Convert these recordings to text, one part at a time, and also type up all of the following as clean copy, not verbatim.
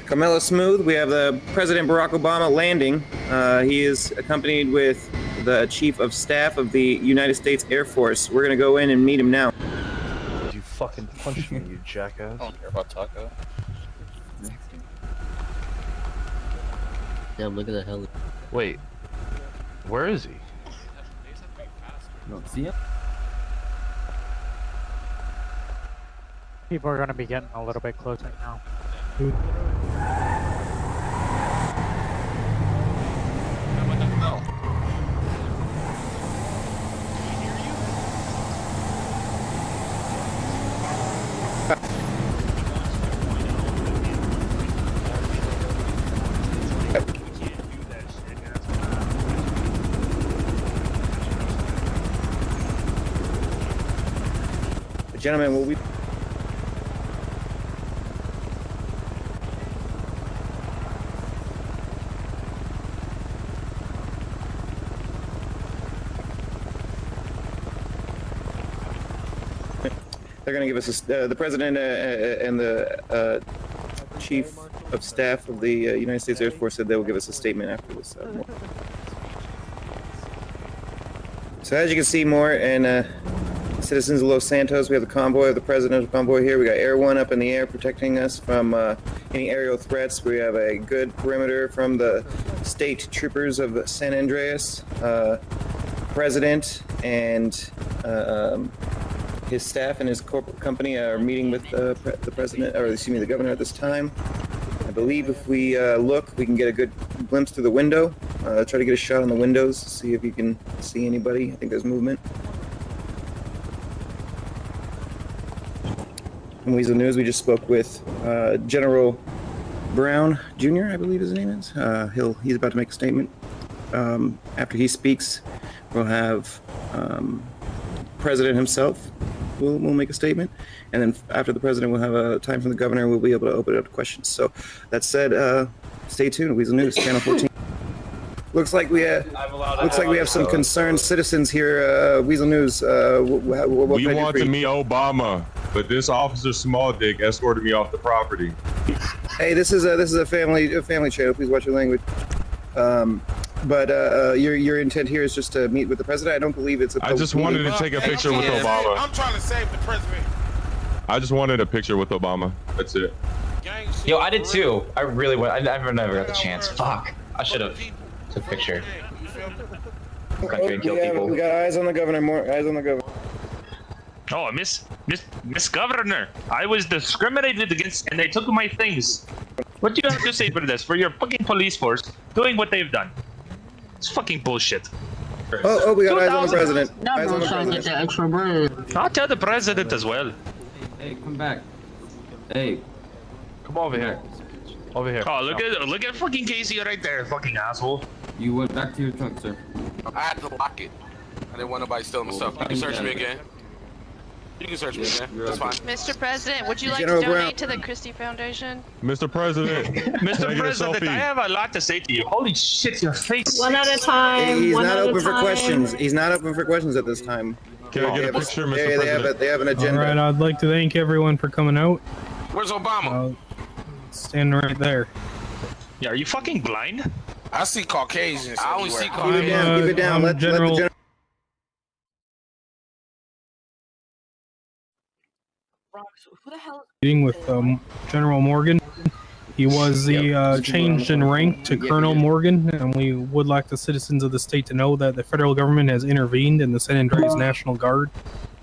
Camilla Smooth, we have the President Barack Obama landing. He is accompanied with the Chief of Staff of the United States Air Force. We're gonna go in and meet him now. You fucking punched me, you jackass. I don't care about Taco. Damn, look at the heli. Wait, where is he? You don't see him? People are going to be getting a little bit closer now. Gentlemen, will we... They're going to give us the President and the Chief of Staff of the United States Air Force said they will give us a statement after this. So as you can see, more and citizens of Los Santos, we have the convoy of the presidential convoy here. We got Air One up in the air protecting us from any aerial threats. We have a good perimeter from the state troopers of San Andreas. President and his staff and his corporate company are meeting with the president, or excuse me, the governor at this time. I believe if we look, we can get a good glimpse through the window. Try to get a shot on the windows, see if you can see anybody. I think there's movement. In Weazel News, we just spoke with General Brown Jr., I believe his name is. He's about to make a statement. After he speaks, we'll have President himself will make a statement, and then after the President, we'll have a time from the Governor. We'll be able to open it up to questions. So that said, stay tuned. Weazel News, Channel 14. Looks like we have some concerned citizens here. Weazel News. What we want to meet Obama, but this officer Small Dick escorted me off the property. Hey, this is a family channel. Please watch your language. But your intent here is just to meet with the president. I don't believe it's a. I just wanted to take a picture with Obama. I'm trying to save the president. I just wanted a picture with Obama. That's it. Yo, I did too. I really went. I never got the chance. Fuck. I should have took a picture. We got eyes on the governor. More eyes on the governor. Oh, Miss Governor, I was discriminated against, and they took my things. What do you have to say for this? For your fucking police force doing what they've done? It's fucking bullshit. Oh, we got eyes on the president. Eyes on the president. Get extra bread. I'll tell the president as well. Hey, come back. Hey, come over here. Over here. Oh, look at fucking Casey right there, fucking asshole. You went back to your truck, sir. I had to lock it. I didn't want nobody stealing my stuff. You can search me again. You can search me again. That's fine. Mr. President, would you like General to donate Brown. to the Christie Foundation? Mr. President. Mr. President, I have a lot to say to you. Holy shit, your face. One at a time. He's not open for questions. He's not open for questions at this time. Can I get a picture, Mr. President? They have an agenda. All right, I'd like to thank everyone for coming out. Where's Obama? Standing right there. Yeah, are you fucking blind? I see Caucasians. I only see Keep it Caucasians. down. Keep it down. Let the general. Meeting with General Morgan. He was changed in rank to Colonel Morgan, and we would like the citizens of the state to know that the federal government has intervened in the San Andreas National Guard.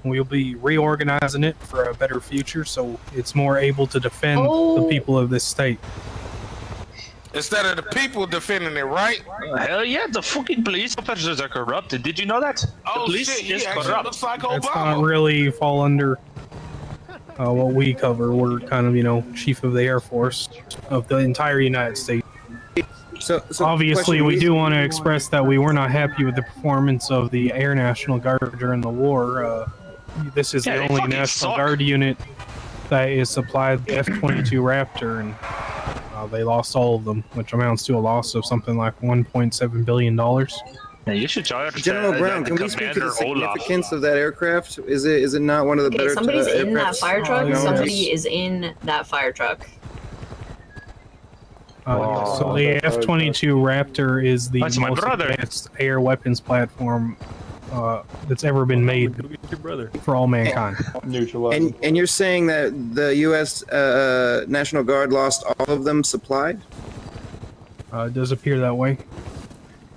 We'll be reorganizing it for a better future, so it's more able to defend the people of this state. Instead of the people defending it, right? Hell yeah, the fucking police officers are corrupted. Did you know that? Oh, the police shit, is actually corrupt. looks like That's Obama. not really fall under what we cover. We're kind of, chief of the Air Force of the entire United States. So obviously, we do want to express that we were not happy with the performance of the Air National Guard during the war. This is the only National Guard unit that is supplied the F-22 Raptor, and they lost all of them, which amounts to a loss of something like $1.7 billion. Yeah, you should charge General Brown, can we speak to the significance of that aircraft? Is it not one of the better somebody's in that aircrafts? fire truck. Somebody is in that fire truck. So the F-22 Raptor is the That's my most brother. advanced air weapons platform that's ever been made for all mankind. And you're saying that the U.S. National Guard lost all of them supplied? It does appear that way.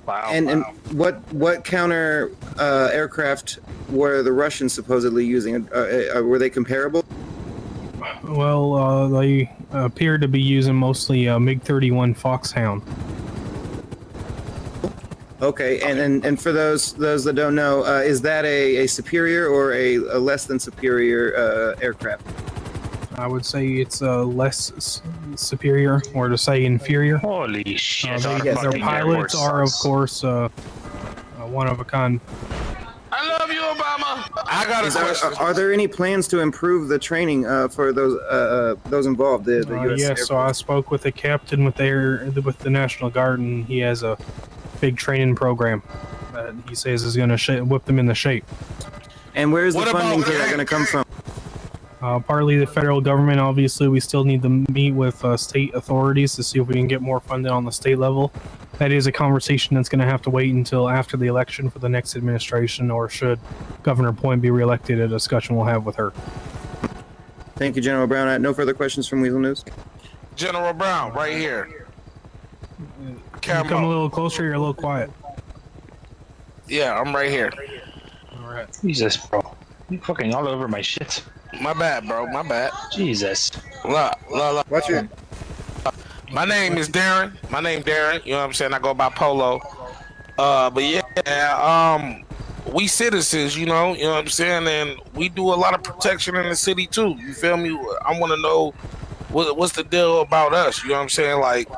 Wow. And what counter aircraft were the Russians supposedly using? Were they comparable? Well, they appear to be using mostly MiG-31 Foxhound. Okay, and for those that don't know, is that a superior or a less than superior aircraft? I would say it's less superior, or to say inferior. Holy shit! Their pilots are, of course, one of a kind. I love you, Obama. I got a question. Are there any plans to improve the training for those involved? The U.S. Yes, so I spoke with the captain with the National Guard, and he has a big training program that he says is going to whip them into shape. And where is the funding for that going to come from? Partly the federal government. Obviously, we still need to meet with state authorities to see if we can get more funding on the state level. That is a conversation that's going to have to wait until after the election for the next administration, or should Governor Point be reelected, a discussion we'll have with her. Thank you, General Brown. No further questions from Weazel News. General Brown, right here. Come a little closer, you're a little quiet. Yeah, I'm right here. Alright. Jesus, bro. You fucking all over my shit. My bad, bro. My bad. Jesus. Look. Watch it. My name is Darren. You know what I'm saying? I go by Polo. But yeah, we citizens, you know what I'm saying? And we do a lot of protection in the city too. You feel me? I want to know what's the deal about us. You know what I'm saying? Like,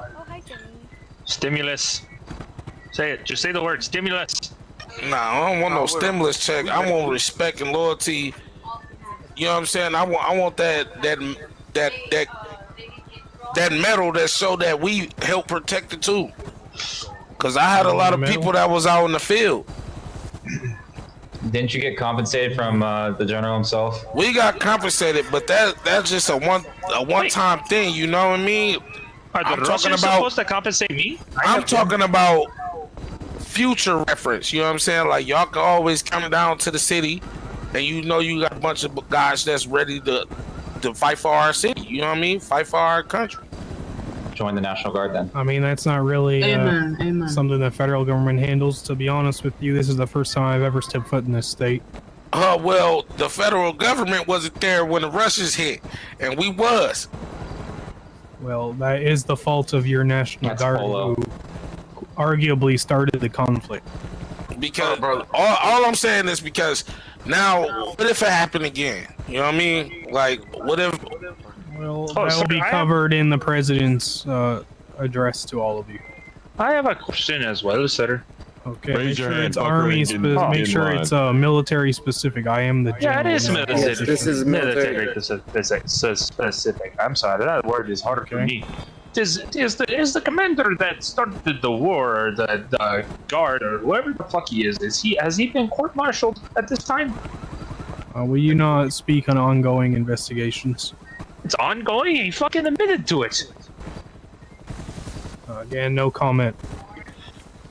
Stimulus. Say it. Just say the word stimulus. nah, I don't want no stimulus check. I want respect and loyalty. You know what I'm saying? I want that medal that show that we help protect it too. Cause I had a lot of people that was out in the field. Didn't you get compensated from the general himself? We got compensated, but that's just a one-time thing. You know what I mean? Are the Russians supposed to compensate me? I'm talking about future reference. You know what I'm saying? Like, y'all can always come down to the city, and you know you got a bunch of guys that's ready to fight for our city. You know what I mean? Fight for our country. Join the National Guard then. I mean, that's not really something the federal government handles. To be honest with you, this is the first time I've ever stepped foot in this state. Well, the federal government wasn't there when the Russians hit, and we was. Well, that is the fault of your National Guard, who arguably started the conflict. Because all I'm saying is because now, what if it happened again? You know what I mean? Like, what if? Well, that will be covered in the president's address to all of you. I have a question as well, sir. Okay, make sure it's army make sure it's military specific. I am the general. Yeah, it is military. Yes, this is military specific. I'm sorry, that word is hard for me. Is the commander that started the war, or the guard, or whoever the fuck he is has he been court-martialed at this time? Will you not speak on ongoing investigations? It's ongoing. He fucking admitted to it. Again, no comment.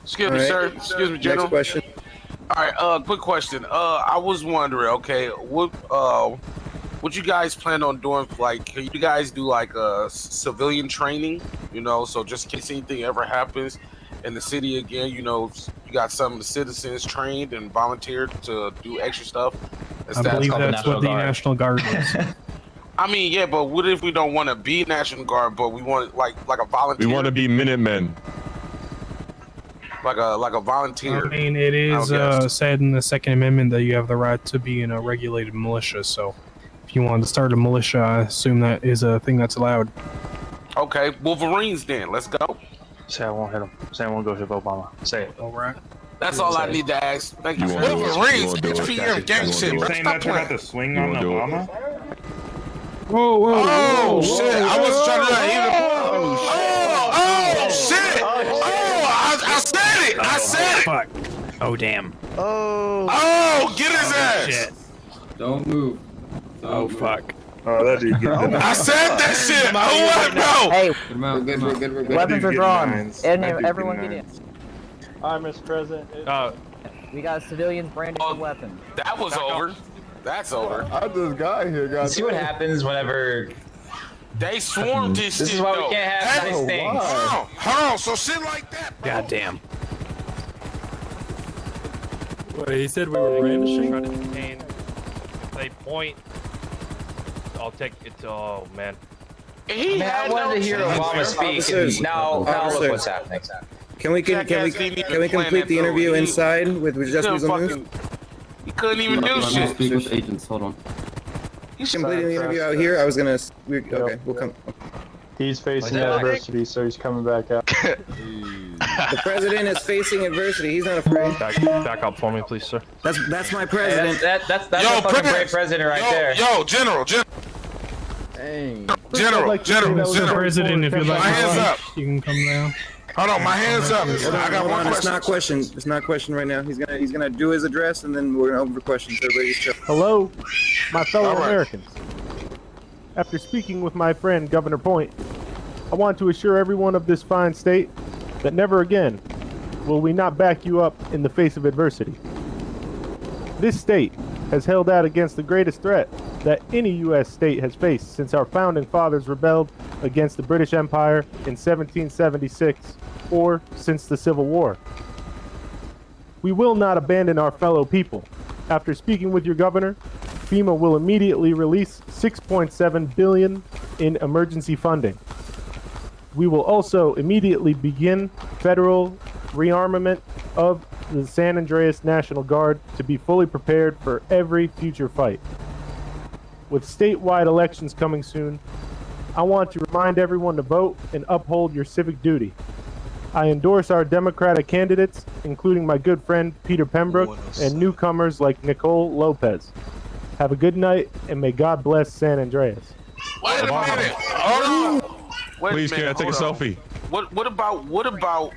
Excuse me, sir. Excuse me, General. Next question. All right. Quick question. I was wondering. Okay, what you guys plan on doing? Like, can you guys do like a civilian training? You know, so just in case anything ever happens in the city again, you know, you got some of the citizens trained and volunteered to do extra stuff. I believe that's what the National Guard is. I mean, yeah, but what if we don't want to be National Guard, but we want like a volunteer? We want to be Minutemen. Like a volunteer. I mean, it is said in the Second Amendment that you have the right to be in a regulated militia. So, if you want to start a militia, I assume that is a thing that's allowed. Okay, Wolverines then. Let's go. Say I won't hit him. Say I won't go hit Obama. Say it. All right. That's all I need to ask. Thank you. Wolverines, HPM gang shit. You Saying that about the swing on Obama? Whoa, whoa, oh, shit. I was trying to shit. I said it. I said it. Fuck. Oh, damn. Oh, get his ass. Shit. Don't move. Oh, fuck. Oh, that dude get I said that shit. Oh, Hey, Get him out, get him out. weapons are drawn. Everyone get in. Hi, Mr. President. We got civilians brandishing weapons. that was over. That's over. I just got here, guys. See what happens whenever. They swarmed this shit. This is why we though. can't have Hey, nice things. Hold on. So shit like that, bro. Goddamn. Wait, he said we were brandishing? Try to detain. If they point, I'll take it. Oh man. He Man, I had wanted no to hear chance. Obama speak, Officers. and now look Officers. what's happening. Can we complete the interview inside with just Weazel News? He couldn't even do Let me shit. speak with agents. Hold on. Completing the interview out here. I was gonna. Okay, we'll come. He's facing adversity, so he's coming back out. The president is facing adversity. He's not afraid. Back up for me, please, sir. That's my Hey, president. that's Yo, a fucking Prince. great president right there. Yo, General. Mr. President, if you'd like My to hands speak, up. you can come down. Hold on, my hands up. I got Hold one on, it's not question. question. It's not question right now. He's gonna do his address, and then we're gonna open for questions. Everybody just chill. Hello, my fellow All right. Americans. After speaking with my friend Governor Point, I want to assure everyone of this fine state that never again will we not back you up in the face of adversity. This state has held out against the greatest threat that any U.S. state has faced since our founding fathers rebelled against the British Empire in 1776 or since the Civil War. We will not abandon our fellow people. After speaking with your governor, FEMA will immediately release $6.7 billion in emergency funding. We will also immediately begin federal rearmament of the San Andreas National Guard to be fully prepared for every future fight. With statewide elections coming soon, I want to remind everyone to vote and uphold your civic duty. I endorse our Democratic candidates, including my good friend Peter Pembroke and newcomers like Nicole Lopez. Have a good night, and may God bless San Andreas. Wait a minute. Hold on. Wait Please, a can I minute, take a hold on. selfie? What about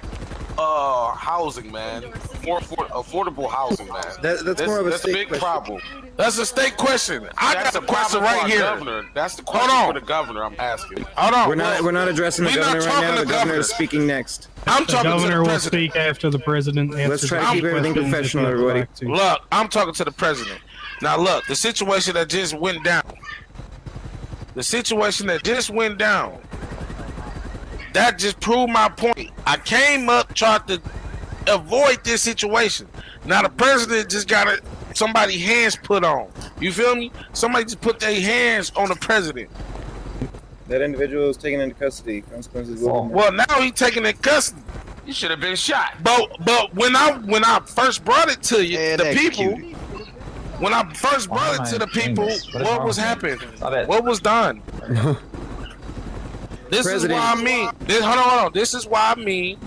housing, man? Affordable housing, man. That's more of a that's state big question. problem. That's a state question. I got the question right here. Governor. That's the question for the governor. I'm asking. Hold on. We're not addressing the We're not governor right now. talking The to governor governor. is speaking next. I'm The talking to governor the will president. speak after the president answers. Let's try to keep any everything questions if professional, you'd everybody. like to. Look, I'm talking to the president. Now, look, the situation that just went down. That just proved my point. I came up, tried to avoid this situation. Now the president just got somebody hands put on. You feel me? Somebody just put their hands on the president. That individual is taken into custody. Consequences will. Well, now he's taken in custody. You should have been shot. But when I first brought it to you, the people. When I first brought it to the people, what was happening? What was done? This is why I mean. Hold on. This is why I mean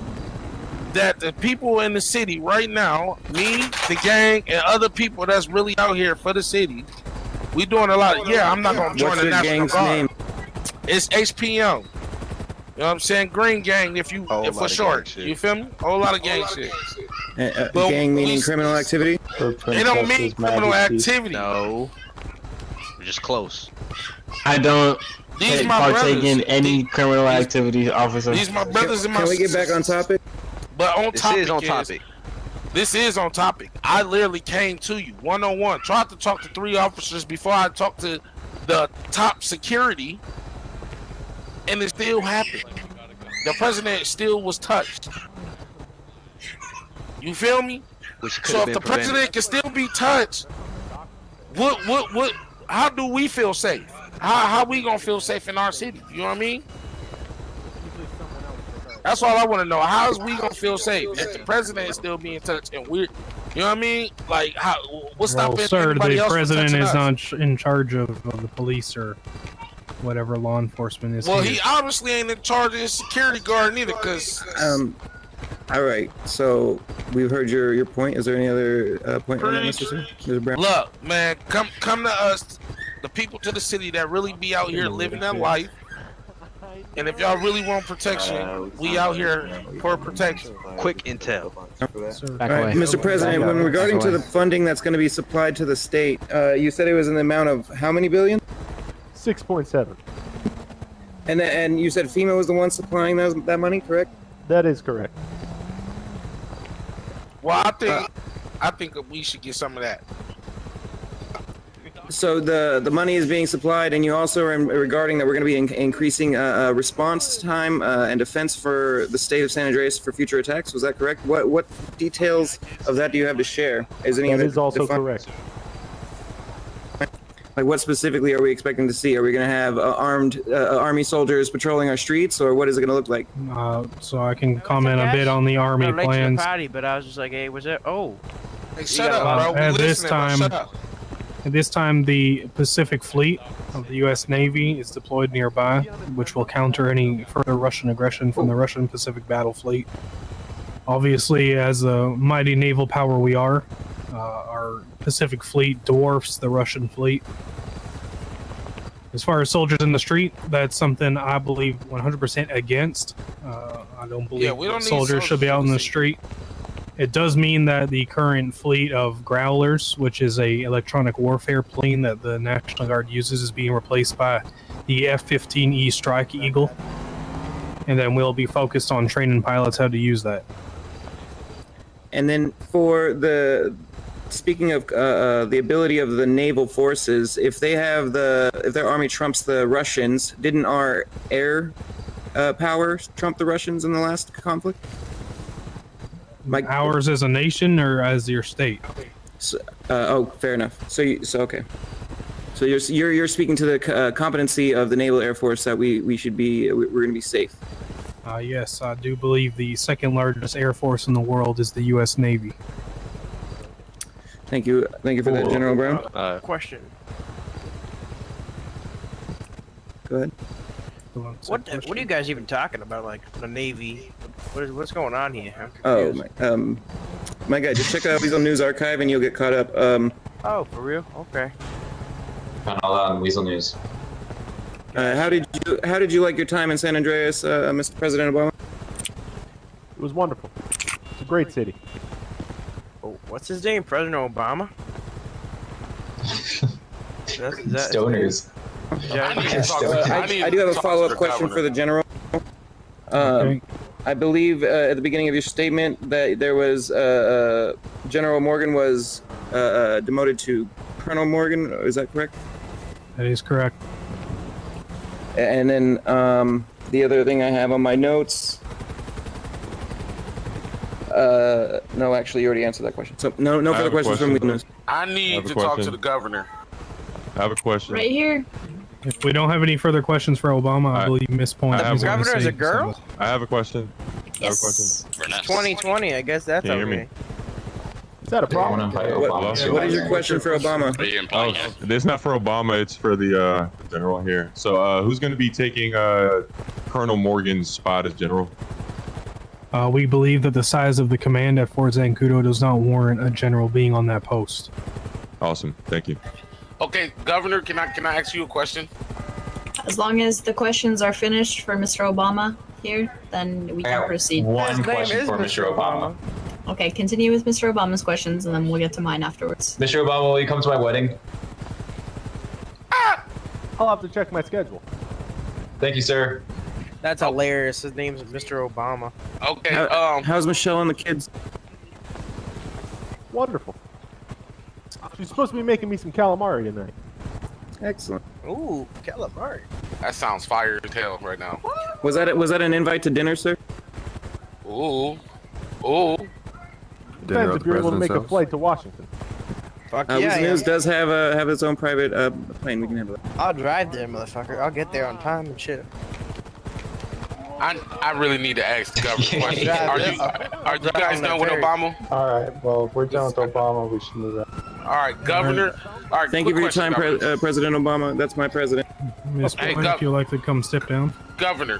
that the people in the city right now, me, the gang, and other people that's really out here for the city, we doing a lot. Yeah, I'm not gonna join What's the your National gang's Guard. name? It's HPM. You know what I'm saying? Green Gang, if for short. You feel me? Whole lot of gang shit. But Gang meaning we- criminal activity? It don't mean criminal activity. No. We're just close. I don't These my partake brothers. in any criminal activity, officer. These my brothers and my Can we get sisters. back on topic? But on This topic is on topic. This is on topic. I literally came to you one-on-one. Tried to talk to 3 officers before I talked to the top security, and it still happened. The president still was touched. You feel me? Which could So have if been the president can still be touched, what? How do we feel safe? How we gonna feel safe in our city? You know what I mean? That's all I want to know. How is we gonna feel safe if the president is still being touched and we're, you know what I mean? Like, what's Well, stopping sir, anybody the else from president touching is us? not in charge of the police or whatever law enforcement is. Well, here. he obviously ain't in charge of his security guard neither, cause All right. So we've heard your point. Is there any other point on that, Mr. Brown? look, man, come to us, the people to the city that really be out here living their life. And if y'all really want protection, we out here for protection. Quick intel. All right, Mr. President, when regarding to the funding that's going to be supplied to the state, you said it was in the amount of how many billion? 6.7. And you said FEMA was the one supplying that money, correct? That is correct. Well, I think we should get some of that. So the money is being supplied, and you also are regarding that we're going to be increasing response time and defense for the state of San Andreas for future attacks. Was that correct? What details of that do you have to share? Is any That of it is also defined? correct. Like, what specifically are we expecting to see? Are we going to have armed army soldiers patrolling our streets, or what is it going to look like? So I can comment a bit on the army late to the plans. party, but I was just like, hey, was it? Oh. Hey, shut up, bro. At We this listening, bro. time, Shut up. At this time, the Pacific Fleet of the U.S. Navy is deployed nearby, which will counter any further Russian aggression from the Russian Pacific Battle Fleet. Obviously, as a mighty naval power we are, our Pacific Fleet dwarfs the Russian fleet. As far as soldiers in the street, that's something I believe 100% against. I don't believe we don't need soldiers should be out in the street. It does mean that the current fleet of Growlers, which is a electronic warfare plane that the National Guard uses, is being replaced by the F-15E Strike Eagle. And then we'll be focused on training pilots how to use that. And then for speaking of the ability of the naval forces, if their army trumps the Russians, didn't our air power trump the Russians in the last conflict? Ours as a nation or as your state? So, fair enough. So okay. So you're speaking to the competency of the naval air force that we're going to be safe. Yes, I do believe the second largest air force in the world is the U.S. Navy. Thank you for that, General Brown. Question. Go ahead. What are you guys even talking about? Like the Navy? What's going on here? Oh my guy, just check out Weazel News Archive and you'll get caught up. Oh, for real? Okay. Found all that on Weazel News. How did you like your time in San Andreas, Mr. President Obama? It was wonderful. It's a great city. Oh, what's his name? President Obama? Stoners. I do have a follow-up question for the general. Okay. I believe at the beginning of your statement that there was General Morgan was demoted to Colonel Morgan. Is that correct? That is correct. And then the other thing I have on my notes. No, actually, you already answered that question. So no further questions from me. I need to talk to the governor. I have a question. Right here. If we don't have any further questions for Obama, I believe Miss Point is going to governor is say a girl? I have a question. Yes. 2020. I guess that's Can you hear okay. me? Is that a problem? What is your question for Obama? Oh, it's not for Obama. It's for the general here. So who's going to be taking Colonel Morgan's spot as general? We believe that the size of the command at Fort Zancudo does not warrant a general being on that post. Awesome. Thank you. Okay, Governor, can I ask you a question? As long as the questions are finished for Mr. Obama here, then we can proceed. One question for Mr. Obama. Okay, continue with Mr. Obama's questions, and then we'll get to mine afterwards. Mr. Obama, will you come to my wedding? I'll have to check my schedule. Thank you, sir. That's hilarious. His name's Mr. Obama. Okay. How's Michelle and the kids? Wonderful. She's supposed to be making me some calamari tonight. Excellent. Ooh, calamari. That sounds fire as hell right now. Was that an invite to dinner, sir? Ooh. Depends if you're able to make a flight to Washington. Fuck Weazel News does have its own private plane. We can handle that. I'll drive there, motherfucker. I'll get there on time and shit. I really need to ask the governor a question. Are you guys done with Obama? All right. Well, if we're done with Obama, we should move on. All right, Governor. All right. Thank you for your time, President Obama. That's my president. Miss Point, if you'd like to come step down. Governor,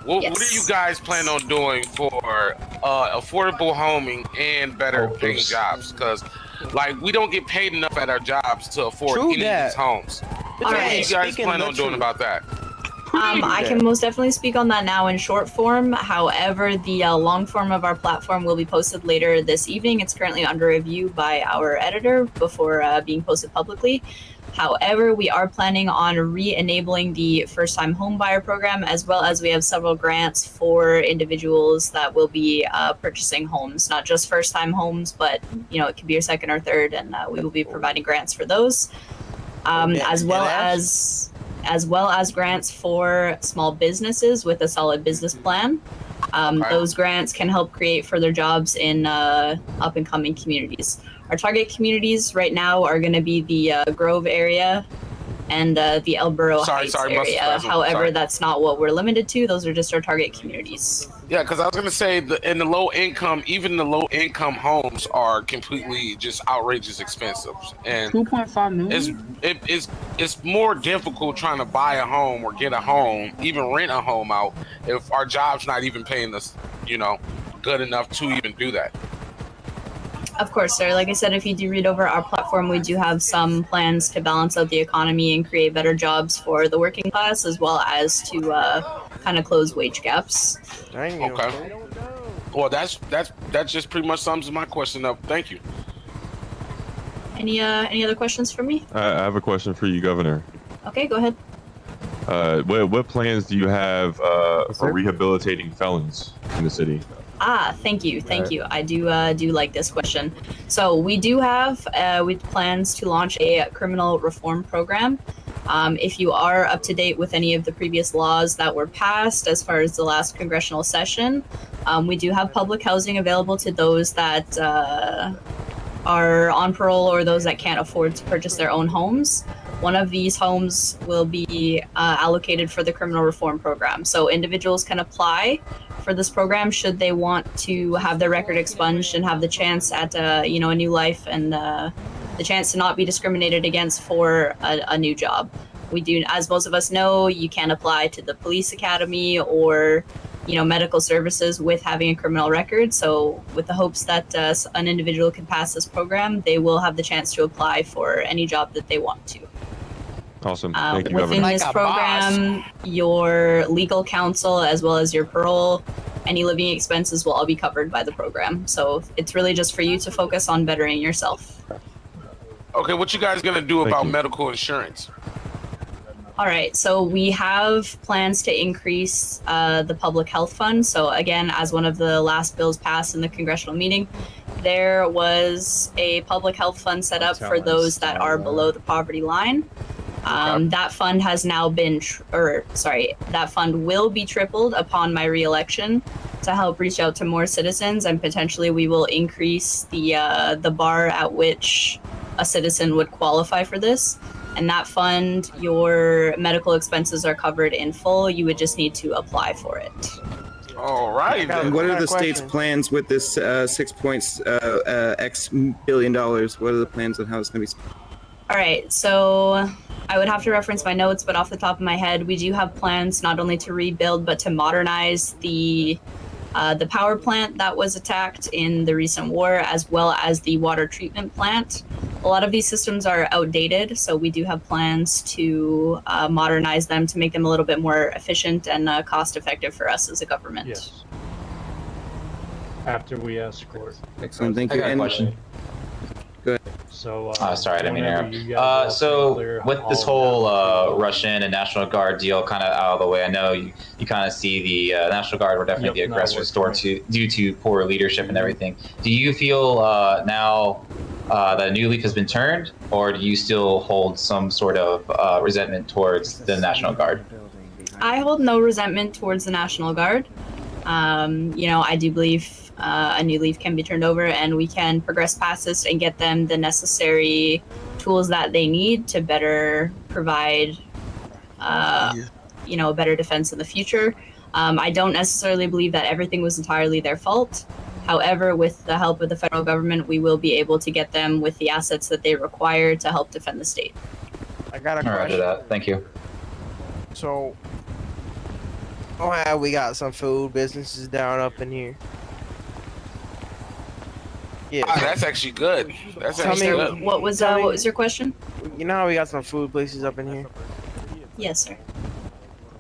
what are you guys planning on doing for affordable homing and better paying jobs? Because, like, we don't get paid enough at our jobs to afford any of these homes. What are you guys planning on doing about that? I can most definitely speak on that now in short form. However, the long form of our platform will be posted later this evening. It's currently under review by our editor before being posted publicly. However, we are planning on re-enabling the first-time home buyer program, as well as we have several grants for individuals that will be purchasing homes, not just first-time homes, but it could be your second or third, and we will be providing grants for those, as well as grants for small businesses with a solid business plan. Those grants can help create further jobs in up-and-coming communities. Our target communities right now are going to be the Grove area and the El Burro Heights area. However, that's not what we're limited to. Those are just our target communities. Yeah, because I was going to say, in the low income, even the low income homes are completely just outrageous expensive. And 2.5 million? It's more difficult trying to buy a home or get a home, even rent a home out, if our job's not even paying us, good enough to even do that. Of course, sir. Like I said, if you do read over our platform, we do have some plans to balance out the economy and create better jobs for the working class, as well as to kind of close wage gaps. Okay. Well, that just pretty much sums my question up. Thank you. Any other questions for me? I have a question for you, Governor. Okay, go ahead. What plans do you have for rehabilitating felons in the city? Thank you. I do like this question. So we do have with plans to launch a criminal reform program. If you are up to date with any of the previous laws that were passed as far as the last congressional session, we do have public housing available to those that are on parole or those that can't afford to purchase their own homes. One of these homes will be allocated for the criminal reform program. So individuals can apply for this program should they want to have their record expunged and have the chance at a new life and the chance to not be discriminated against for a new job. We do, as most of us know, you can apply to the police academy or medical services with having a criminal record. So with the hopes that an individual can pass this program, they will have the chance to apply for any job that they want to. Awesome. Thank you, Within Governor. this program, your legal counsel as well as your parole, any living expenses will all be covered by the program. So it's really just for you to focus on bettering yourself. Okay, what you guys gonna do about medical insurance? All right, so we have plans to increase the public health fund. So again, as one of the last bills passed in the congressional meeting, there was a public health fund set up for those that are below the poverty line. That fund has now been, that fund will be tripled upon my reelection to help reach out to more citizens, and potentially we will increase the bar at which a citizen would qualify for this. And that fund, your medical expenses are covered in full. You would just need to apply for it. All right. And what are the state's plans with this $6 billion? What are the plans on how it's going to be spent? All right, so I would have to reference my notes, but off the top of my head, we do have plans not only to rebuild, but to modernize the power plant that was attacked in the recent war, as well as the water treatment plant. A lot of these systems are outdated, so we do have plans to modernize them to make them a little bit more efficient and cost-effective for us as a government. Yes. After we escort. Excellent, thank you. I got a question. Good. So, sorry, I didn't mean to interrupt. So with this whole Russian and National Guard deal kind of out of the way, I know you kind of see the National Guard were definitely the aggressors due to poor leadership and everything. Do you feel now that a new leaf has been turned, or do you still hold some sort of resentment towards the National Guard? I hold no resentment towards the National Guard. I do believe a new leaf can be turned over and we can progress past this and get them the necessary tools that they need to better provide, a better defense in the future. I don't necessarily believe that everything was entirely their fault. However, with the help of the federal government, we will be able to get them with the assets that they require to help defend the state. I got a All right, question. that. Thank you. So, we got some food businesses down up in here. Yeah, that's actually good. That's Tell actually me, good. What was your question? You know how we got some food places up in here? Yes, sir.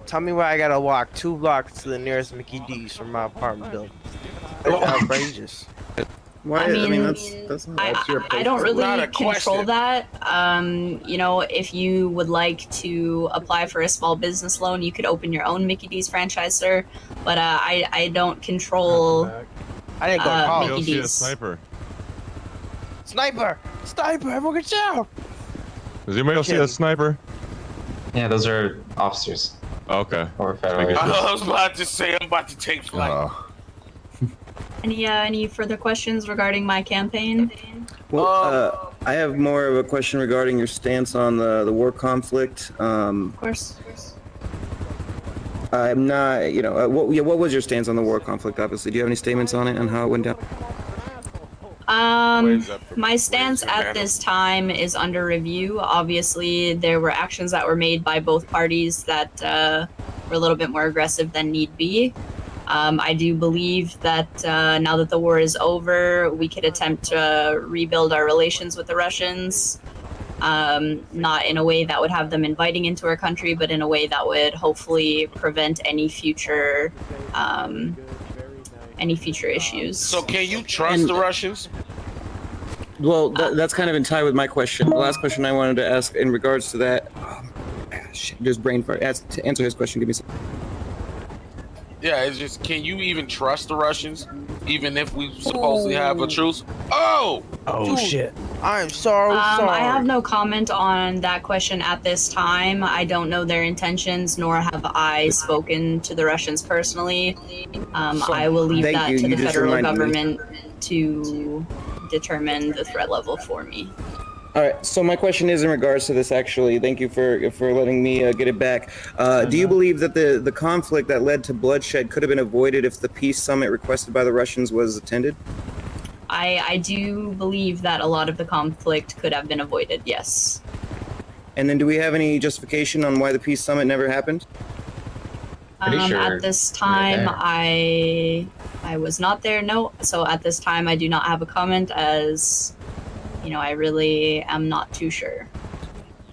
Tell me why I gotta walk 2 blocks to the nearest Mickey D's from my apartment building. That's outrageous. Why? I mean, that's not. I don't really Not a control question. that. You know, if you would like to apply for a small business loan, you could open your own Mickey D's franchise, sir. But I don't control I didn't go to college. Mickey see a D's. sniper. Sniper! Sniper! Everyone get down! Does anybody else see a sniper? Yeah, those are officers. Okay. Or federal. Making sure. I was about to say I'm about to take flight. Any further questions regarding my campaign? Well, I have more of a question regarding your stance on the war conflict. Of course. I'm not, what was your stance on the war conflict? Obviously, do you have any statements on it and how it went down? My stance at this time is under review. Obviously, there were actions that were made by both parties that were a little bit more aggressive than need be. I do believe that now that the war is over, we could attempt to rebuild our relations with the Russians. Not in a way that would have them inviting into our country, but in a way that would hopefully prevent any future issues. So can you trust the Russians? Well, that's kind of in tie with my question. The last question I wanted to ask in regards to that. Just brain fart. To answer his question, give me some. Yeah, it's just, can you even trust the Russians, even if we supposedly have a truce? Oh! Oh, shit. I'm sorry. I have no comment on that question at this time. I don't know their intentions, nor have I spoken to the Russians personally. I will leave that to the federal government to determine the threat level for me. All right. So my question is in regards to this. Actually, thank you for letting me get it back. Do you believe that the conflict that led to bloodshed could have been avoided if the peace summit requested by the Russians was attended? I do believe that a lot of the conflict could have been avoided. Yes. And then, do we have any justification on why the peace summit never happened? At this time, I was not there. No. So at this time, I do not have a comment as. I really am not too sure.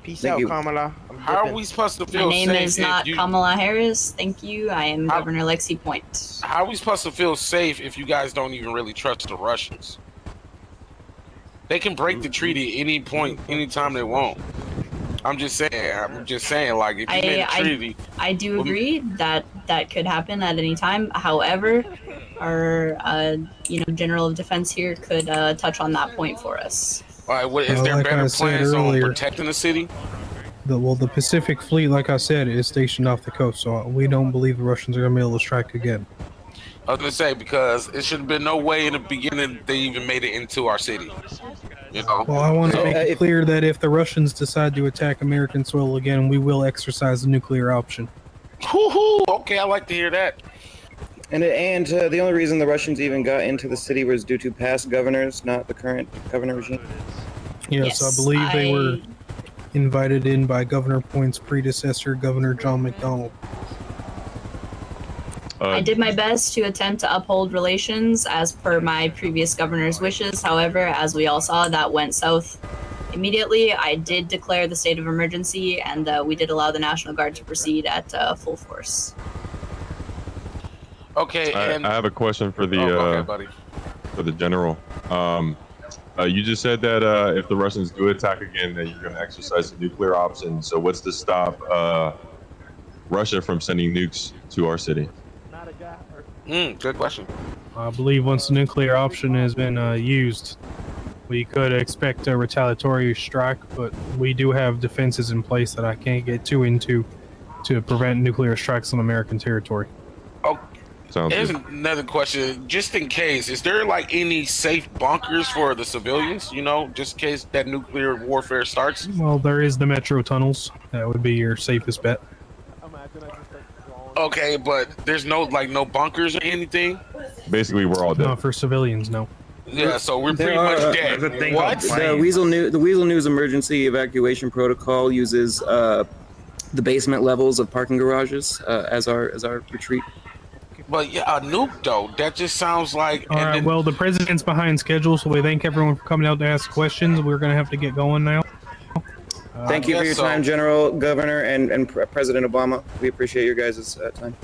Peace out, Kamala. How are we supposed to feel My name safe is not Kamala Harris. Thank you. I am Governor Lexi Point. How are we supposed to feel safe if you guys don't even really trust the Russians? They can break the treaty at any point, anytime they want. I'm just saying, like, if you made a treaty... I do agree that could happen at any time. However, our, General of Defense here could touch on that point for us. All right, is there better plans on protecting the city? The Pacific Fleet, like I said, is stationed off the coast, so we don't believe the Russians are going to be able to strike again. I was going to say, because it should have been no way in the beginning they even made it into our city. Well, I want to make it clear that if the Russians decide to attack American soil again, we will exercise the nuclear option. Okay, I like to hear that. And the only reason the Russians even got into the city was due to past governors, not the current governor regime. Yes, I believe they were invited in by Governor Point's predecessor, Governor John McDonnell. I did my best to attempt to uphold relations as per my previous governor's wishes. However, as we all saw, that went south immediately. I did declare the state of emergency, and we did allow the National Guard to proceed at full force. Okay, I have a question for the for the general. You just said that if the Russians do attack again, that you're going to exercise the nuclear option. So what's to stop Russia from sending nukes to our city? Good question. I believe once the nuclear option has been used, we could expect a retaliatory strike, but we do have defenses in place that I can't get too into to prevent nuclear strikes on American territory. Oh, here's another question. Just in case, is there like any safe bunkers for the civilians, just in case that nuclear warfare starts? Well, there is the metro tunnels. That would be your safest bet. Okay, but there's no bunkers or anything? Basically, we're all dead. Not for civilians, no. Yeah, so we're pretty much dead. What? The Weazel News emergency evacuation protocol uses the basement levels of parking garages as our retreat. But yeah, a nuke though, that just sounds like... All right, well, the president's behind schedule, so we thank everyone for coming out to ask questions. We're going to have to get going now. Thank you for your time, General, Governor, and President Obama. We appreciate your guys' time.